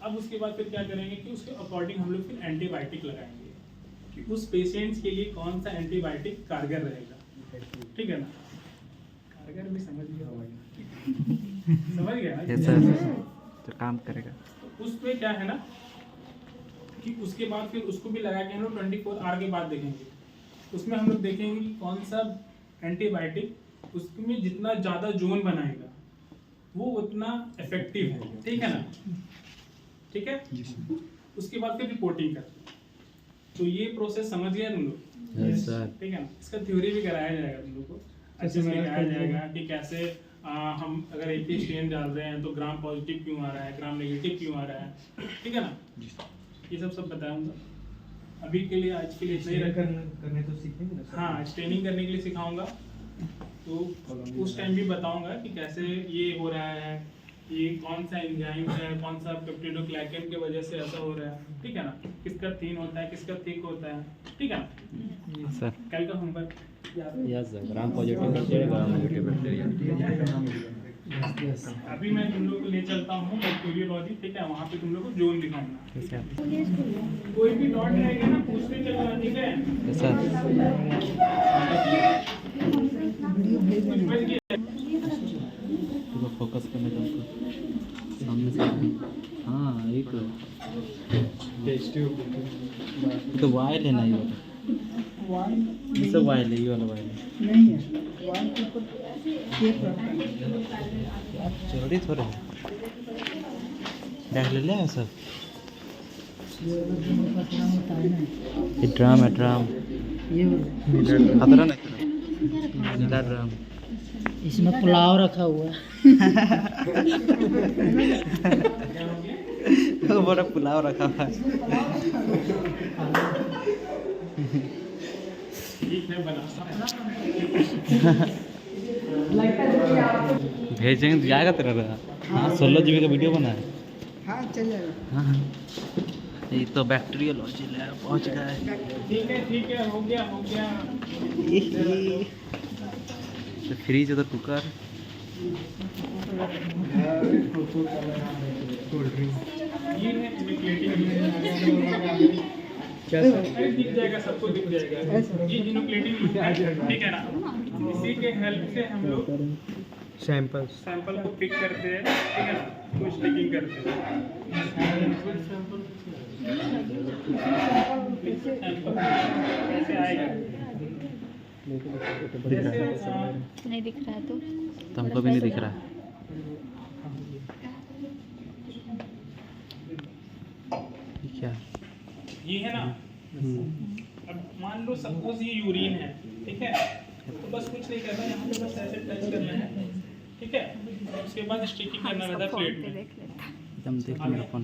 अब उसके बाद फिर क्या करेंगे कि उसके अकॉर्डिंग हम लोग फिर एंटीबायोटिक लगाएंगे कि उस पेशेंट्स के लिए कौन सा एंटीबायोटिक कारगर रहेगा, ठीक है ना। कारगर भी समझ गया होगा, समझ गया तो काम करेगा। तो उस पे क्या है ना कि उसके बाद फिर उसको भी लगा के हम लोग 24 आवर के बाद देखेंगे। उसमें हम लोग देखेंगे कि कौन सा एंटीबायोटिक उसमें जितना ज़्यादा जोन बनाएगा वो उतना इफेक्टिव है, ठीक है ना, ठीक है। उसके बाद फिर रिपोर्टिंग करते हैं। तो ये प्रोसेस समझ गया तुम लोग? Yes sir. ठीक है ना। इसका थ्योरी भी कराया जाएगा तुम लोग को, अच्छे से कराया जाएगा कि कैसे हम अगर एक ही स्ट्रेन डाल रहे हैं तो ग्राम पॉजिटिव क्यों आ रहा है, ग्राम नेगेटिव क्यों आ रहा है, ठीक है ना। ये सब बताऊंगा। अभी के लिए आज के लिए इतना ही करने तो सीखेंगे ना। हाँ, ट्रेनिंग करने के लिए सिखाऊंगा, तो उस टाइम भी बताऊंगा कि कैसे ये हो रहा है, ये कौन सा एंजाइम है, कौन सा पेप्टिडोग्लाइकन की वजह से ऐसा हो रहा है, ठीक है ना। किसका थिन होता है, किसका थिक होता है, ठीक है ना। सर कल का homework yes sir, gram positive bacteria, gram negative bacteria. अभी मैं तुम लोग को ले चलता हूँ बैक्टीरियोलॉजी, ठीक है। वहाँ पे तुम लोग को जोन दिखाऊंगा। कोई भी डॉट रहेगा ना पूछते चलना, ठीक है। Yes sir. तो फोकस करने का सामने से। हाँ एक तो वायल है ना, ये वाला सब वायल है, ये वाला वायल है नहीं है वाल के ऊपर ये जरूरी थोड़े बैग ले लिया सब। होता है ना, ये ड्राम है, ड्राम ये खतरा नहीं, नीला ड्राम। इसमें पुलाव रखा हुआ है। तो बड़ा पुलाव रखा हुआ है। भेजेंगे तो जाएगा तेरा रहा। हाँ 16 GB का वीडियो बना है। हाँ चल जाएगा। हाँ ये तो बैक्टीरियोलॉजी लैब पहुँच गए। ठीक है, हो गया तो फ्रीज उधर कुकर। ये है दिख जाएगा, सबको दिख जाएगा। ये इनोक्लेटिंग, ठीक है ना। इसी के हेल्प से हम लोग सैंपल को पिक करते हैं, ठीक है ना, कुछ टेकिंग करते हैं। कैसे आएगा, नहीं दिख रहा है तो हमको भी नहीं दिख रहा। क्या ये है ना। अब मान लो सपोज ये यूरिन है, ठीक है, तो बस कुछ नहीं करना, यहाँ पे बस ऐसे टच करना है, ठीक है। उसके बाद स्टिकिंग करना रहता है प्लेट में। एकदम देख मेरा फोन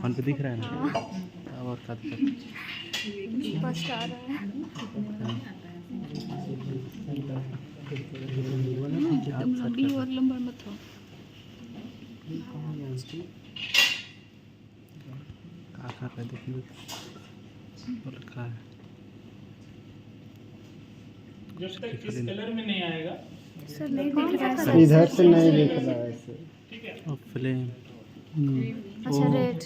फोन पे दिख रहा है ना। और क्या फर्स्ट आ रहा है, एकदम लंबी और लंबा मत हो। क्या कर रहे देखिए रखा है। जब तक इस कलर में नहीं आएगा सर नहीं दिख रहा है, इधर से नहीं दिख रहा है ऐसे। ठीक है। और फ्लेम अच्छा रेड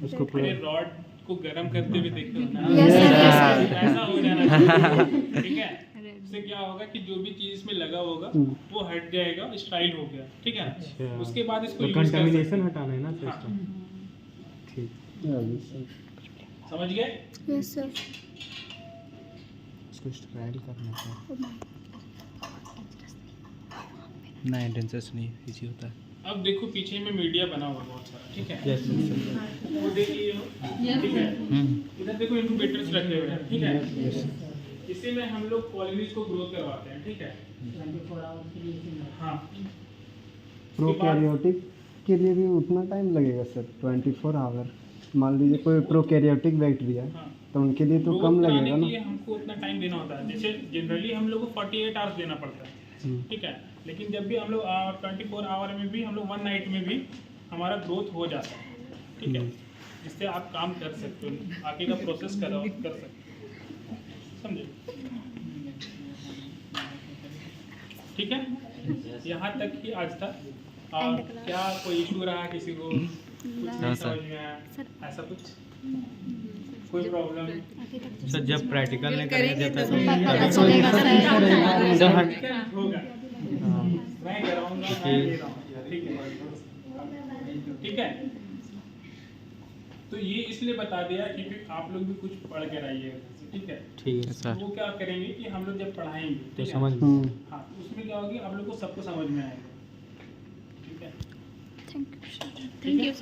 उसको पूरे रॉड को गर्म करते हुए देखते हो ना, यस ऐसा हो जाना चाहिए, ठीक है। इससे क्या होगा कि जो भी चीज इसमें लगा होगा वो हट जाएगा, स्टाइल हो गया, ठीक है। उसके बाद इसको यूज कर सकते कंटामिनेशन हटाना है ना हैं। सिस्टम। ठीक समझ गए? Yes sir. उसको स्ट्राइल करना है। नहीं डेंसेस नहीं इजी होता है। अब देखो पीछे में मीडिया बना हुआ बहुत सारा, ठीक है। यस वो देखिए, ठीक है। इधर देखो इनक्यूबेटर्स रखे हुए हैं, ठीक है। इसी में हम लोग कॉलोनीज को ग्रोथ करवाते हैं, ठीक है। हाँ, प्रोकैरियोटिक के लिए भी उतना टाइम लगेगा सर? 24 आवर मान लीजिए कोई प्रोकैरियोटिक बैक्टीरिया हाँ। तो उनके लिए तो ग्रोथ कम कराने लगेगा के ना। लिए हमको उतना टाइम देना होता है। जैसे जनरली हम लोग को 48 आवर्स देना पड़ता है, ठीक है। लेकिन जब भी हम लोग 24 आवर में भी हम लोग 1 नाइट में भी हमारा ग्रोथ हो जाता है, ठीक है। जिससे आप काम कर सकते हो, आगे का प्रोसेस कर सकते हो, समझे? ठीक है, यहाँ तक ही आज था। और क्या कोई इशू रहा किसी को नहीं हाँ, समझ में आया सर ऐसा कुछ कोई प्रॉब्लम अभी तक तो सर जब प्रैक्टिकल में करने जाता है पता चलेगा सर तो हट होगा मैं कराऊंगा मैं ले रहा हूँ ठीक है ठीक है तो ये इसलिए बता दिया क्योंकि आप लोग भी कुछ पढ़ कर आइए ठीक है ठीक है सर वो क्या करेंगे कि हम लोग जब पढ़ाएंगे तो ठीक है? समझ हाँ तो उसमें क्या होगी आप लोग को सबको समझ में आएगा ठीक है थैंक यू सर